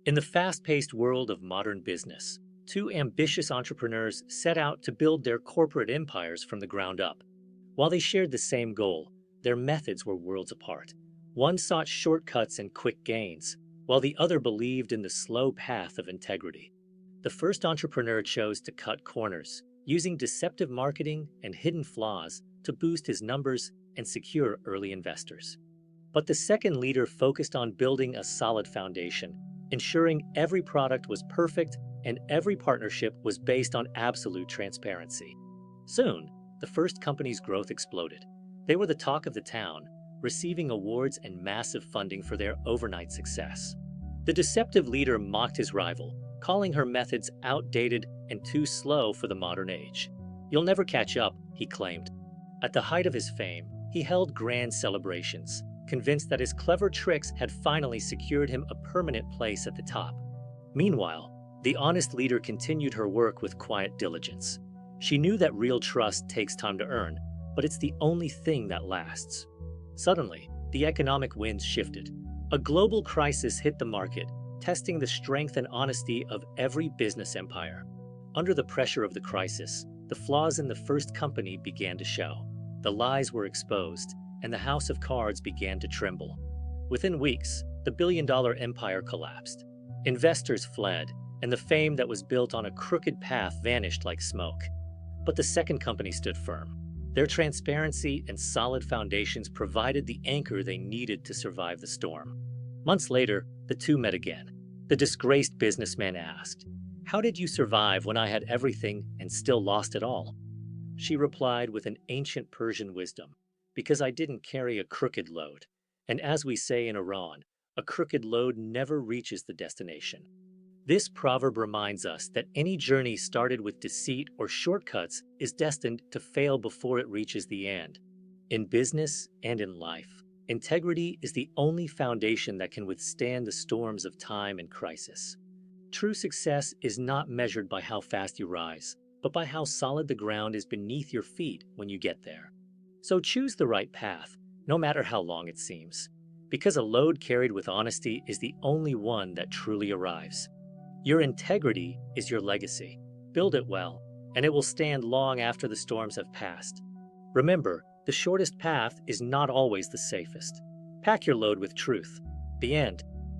In the fast-paced world of modern business, two ambitious entrepreneurs set out to build their corporate empires from the ground up. While they shared the same goal, their methods were worlds apart. One sought shortcuts and quick gains, while the other believed in the slow path of integrity. The first entrepreneur chose to cut corners, using deceptive marketing and hidden flaws to boost his numbers and secure early investors. But the second leader focused on building a solid foundation, ensuring every product was perfect and every partnership was based on absolute transparency. Soon, the first company's growth exploded. They were the talk of the town, receiving awards and massive funding for their overnight success. The deceptive leader mocked his rival, calling her methods outdated and too slow for the modern age. "You'll never catch up," he claimed. At the height of his fame, he held grand celebrations, convinced that his clever tricks had finally secured him a permanent place at the top. Meanwhile, the honest leader continued her work with quiet diligence. She knew that real trust takes time to earn, but it's the only thing that lasts. Suddenly, the economic winds shifted. A global crisis hit the market, testing the strength and honesty of every business empire. Under the pressure of the crisis, the flaws in the first company began to show. The lies were exposed, and the house of cards began to tremble. Within weeks, the billion-dollar empire collapsed. Investors fled, and the fame that was built on a crooked path vanished like smoke. But the second company stood firm. Their transparency and solid foundations provided the anchor they needed to survive the storm. Months later, the two met again. The disgraced businessman asked, "How did you survive when I had everything and still lost it all?" She replied with an ancient Persian wisdom, "Because I didn't carry a crooked load. And as we say in Iran, a crooked load never reaches the destination." This proverb reminds us that any journey started with deceit or shortcuts is destined to fail before it reaches the end. In business and in life, integrity is the only foundation that can withstand the storms of time and crisis. True success is not measured by how fast you rise, but by how solid the ground is beneath your feet when you get there. So choose the right path, no matter how long it seems, because a load carried with honesty is the only one that truly arrives. Your integrity is your legacy. Build it well, and it will stand long after the storms have passed. Remember, the shortest path is not always the safest. Pack your load with truth. The end